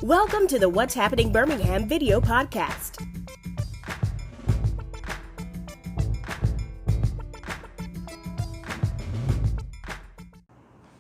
Welcome to the What's Happening Birmingham video podcast.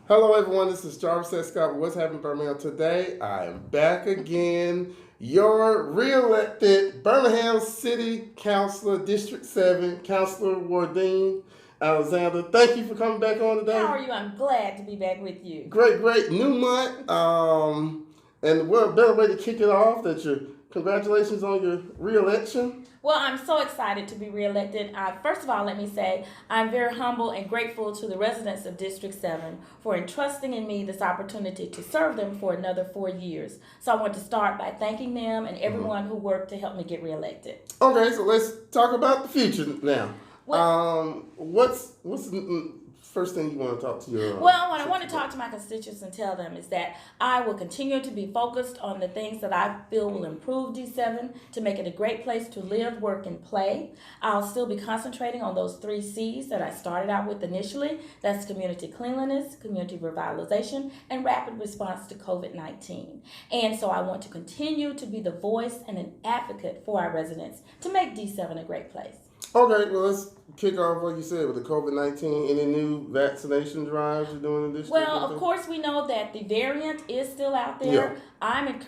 Hello everyone, this is Jefferson Scott with What's Happening Birmingham. Today I am back again, your re-elected Birmingham City Councilor, District 7, Councilor Wardine. Alexander, thank you for coming back on today. How are you? I'm glad to be back with you. Great, new month. And what better way to kick it off than congratulations on your re-election. Well, I'm so excited to be reelected. First of all, let me say I'm very humble and grateful to the residents of District 7 for entrusting in me this opportunity to serve them for another 4 years. So I want to start by thanking them and everyone who worked to help me get reelected. Okay, so let's talk about the future now. What's the first thing you want to talk to your Well, what I want to talk to my constituents and tell them is that I will continue to be focused on the things that I feel will improve D7 to make it a great place to live, work, and play. I'll still be concentrating on those 3 C's that I started out with initially. That's community cleanliness, community revitalization, and rapid response to COVID-19. And so I want to continue to be the voice and an advocate for our residents to make D7 a great place. Okay, well, let's kick off what you said with the COVID-19. Any new vaccination drives you're doing in this district? Well, of course, we know that the variant is still out there. Yeah. I'm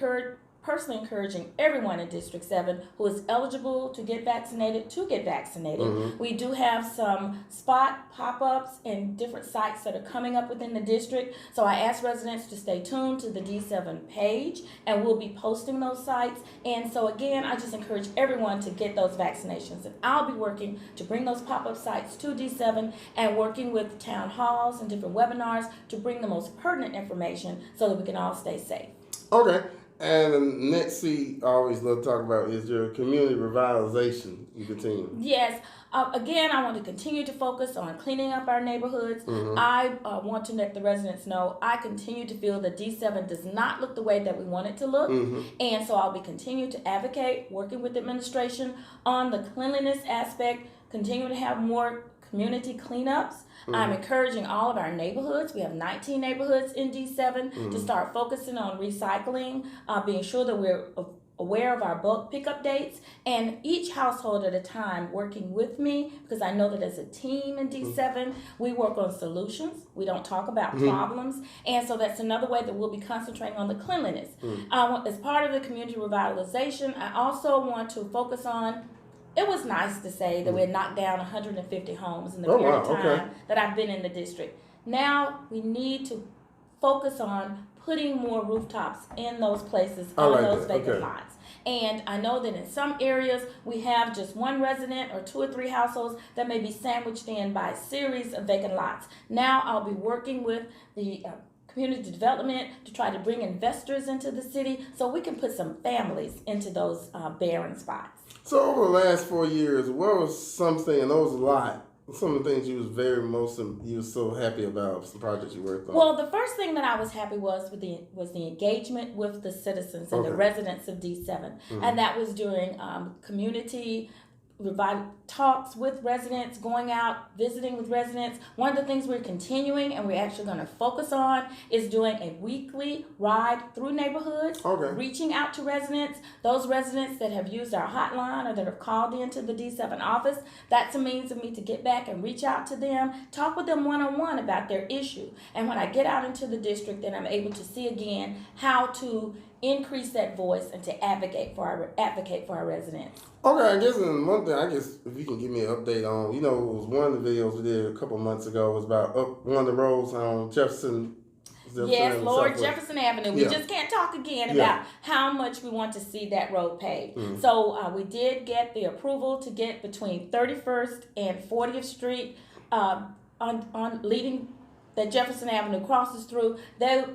personally encouraging everyone in District 7 who is eligible to get vaccinated to get vaccinated. Mm-hmm. We do have some spot pop-ups and different sites that are coming up within the district. So I ask residents to stay tuned to the D7 page, and we'll be posting those sites. And so again, I just encourage everyone to get those vaccinations. And I'll be working to bring those pop-up sites to D7 and working with town halls and different webinars to bring the most pertinent information so that we can all stay safe. Okay. And the next C I always love to talk about is your community revitalization. You continue. Yes. Again, I want to continue to focus on cleaning up our neighborhoods. Mm-hmm. I want to let the residents know I continue to feel that D7 does not look the way that we want it to look. Mm-hmm. And so I'll be continuing to advocate, working with the administration on the cleanliness aspect, continue to have more community cleanups. Mm-hmm. I'm encouraging all of our neighborhoods. We have 19 neighborhoods in D7 to start focusing on recycling, being sure that we're aware of our bulk pickup dates, and each household at a time working with me, because I know that as a team in D7, we work on solutions. We don't talk about problems. And so that's another way that we'll be concentrating on the cleanliness. As part of the community revitalization, I also want to focus on it was nice to say that we had knocked down 150 homes in the period of time that I've been in the district. Now we need to focus on putting more rooftops in those places, on those vacant lots. And I know that in some areas we have just one resident or 2 or 3 households that may be sandwiched in by a series of vacant lots. Now I'll be working with the community development to try to bring investors into the city so we can put some families into those barren spots. So over the last 4 years, what was something, and those a lot, some of the things you was so happy about, some projects you worked on? Well, the first thing that I was happy was the engagement with the citizens and the residents of D7, and that was during community talks with residents, going out, visiting with residents. One of the things we're continuing and we're actually going to focus on is doing a weekly ride through neighborhoods, reaching out to residents, those residents that have used our hotline or that have called into the D7 office. That's a means of me to get back and reach out to them, talk with them one-on-one about their issue. And when I get out into the district, then I'm able to see again how to increase that voice and to advocate for our residents. Okay, I guess one thing, if you can give me an update on, it was one of the videos we did a couple of months ago was about one of the roads on Jefferson. Yes, Lord, Jefferson Avenue. We just can't talk again about how much we want to see that road paved. So we did get the approval to get between 31st and 40th Street on leading that Jefferson Avenue crosses through. They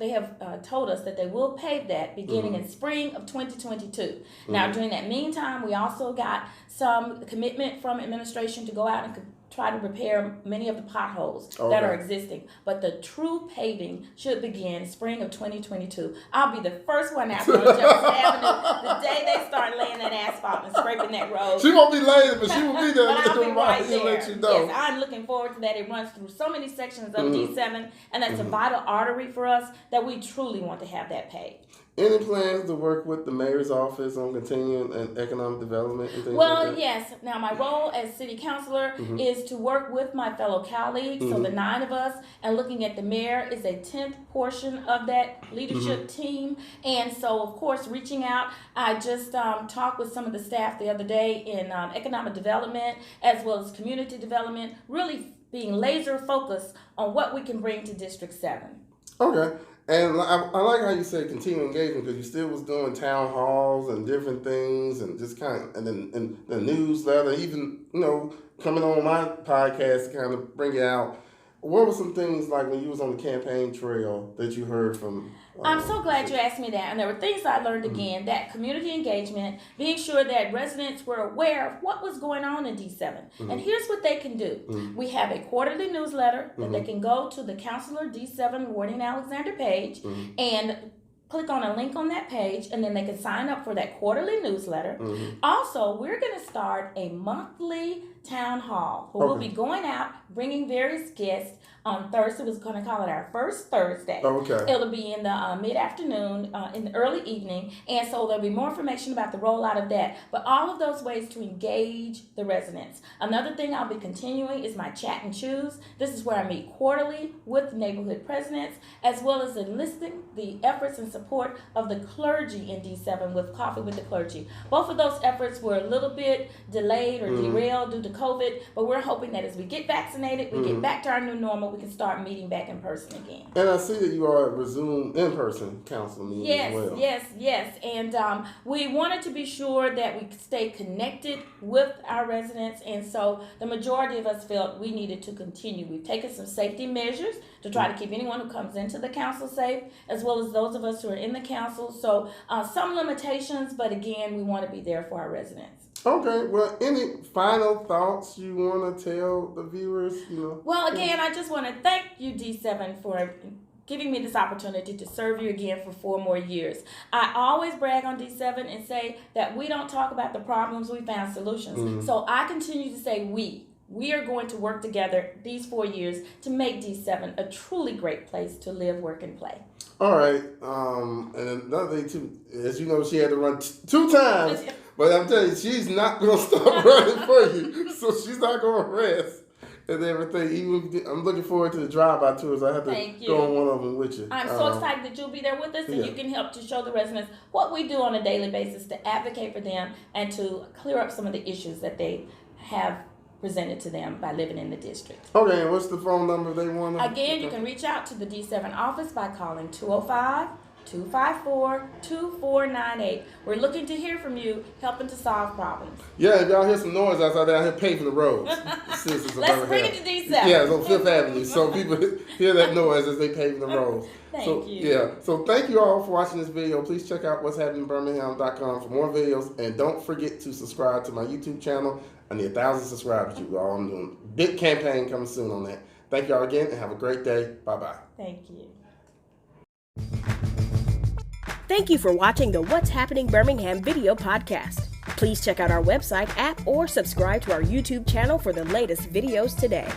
have told us that they will pave that beginning in spring of 2022. Now, during that meantime, we also got some commitment from administration to go out and try to repair many of the potholes that are existing. But the true paving should begin spring of 2022. I'll be the first one out there on Jefferson Avenue the day they start laying that asphalt and scraping that road. She won't be later, but she will be there. But I'll be right there. Let you know. Yes, I'm looking forward to that. It runs through so many sections of D7, and that's a vital artery for us that we truly want to have that paved. Any plans to work with the mayor's office on continuing and economic development and things Well, like that? yes. Now, my role as city councilor is to work with my fellow colleagues, so the 9 of us, and looking at the mayor is a 10th portion of that leadership team. And so, of course, reaching out, I just talked with some of the staff the other day in economic development as well as community development, really being laser focused on what we can bring to District 7. Okay. And I like how you said continuing engagement, because you still was doing town halls and different things, and just kind of, and then and the newsletter, even, coming on my podcast to kind of bring it out. What were some things like when you was on the campaign trail that you heard from? I'm so glad you asked me that. And there were things I learned again, that community engagement, being sure that residents were aware of what was going on in D7. And here's what they can do. We have a quarterly newsletter that they can go to the Councilor D7 Wardine Alexander page and click on a link on that page, and then they can sign up for that quarterly newsletter. Also, we're going to start a monthly town hall where we'll be going out, bringing various guests. On Thursday, we're going to call it our first Thursday. Okay. It'll be in the mid-afternoon, in the early evening, and so there'll be more information about the rollout of that. But all of those ways to engage the residents. Another thing I'll be continuing is my Chat and Choose. This is where I meet quarterly with neighborhood presidents, as well as enlisting the efforts and support of the clergy in D7 with Coffee with the Clergy. Both of those efforts were a little bit delayed or derailed due to COVID, but we're hoping that as we get vaccinated, we get back to our new normal, we can start meeting back in person again. And I see that you are resumed in-person council meetings as well. Yes. And we wanted to be sure that we stay connected with our residents, and so the majority of us felt we needed to continue. We've taken some safety measures to try to keep anyone who comes into the council safe, as well as those of us who are in the council. So some limitations, but again, we want to be there for our residents. Okay, well, any final thoughts you want to tell the viewers? Well, again, I just want to thank you, D7, for giving me this opportunity to serve you again for 4 more years. I always brag on D7 and say that we don't talk about the problems, we found solutions. So I continue to say we are going to work together these 4 years to make D7 a truly great place to live, work, and play. All right, and another thing too, as you know, she had to run 2 times. But I'm telling you, she's not going to stop running for you. So she's not going to rest and everything. I'm looking forward to the drive-by tours. I have to go on one of them with you. I'm so excited that you'll be there with us, and you can help to show the residents what we do on a daily basis to advocate for them and to clear up some of the issues that they have presented to them by living in the district. Okay, and what's the phone number they want? Again, you can reach out to the D7 office by calling 205-254-2498. We're looking to hear from you, helping to solve problems. Yeah, if y'all hear some noise outside there, out here paving the roads. Let's bring it to D7. Yeah, it's on 5th Avenue, so people hear that noise as they paving the roads. Thank you. Yeah, so thank you all for watching this video. Please check out what'shappeningbirmingham.com for more videos, and don't forget to subscribe to my YouTube channel. I need 1,000 subscribers, you all. I'm doing a big campaign coming soon on that. Thank y'all again, and have a great day. Bye-bye. Thank you. Thank you for watching the What's Happening Birmingham video podcast. Please check out our website, app, or subscribe to our YouTube channel for the latest videos today.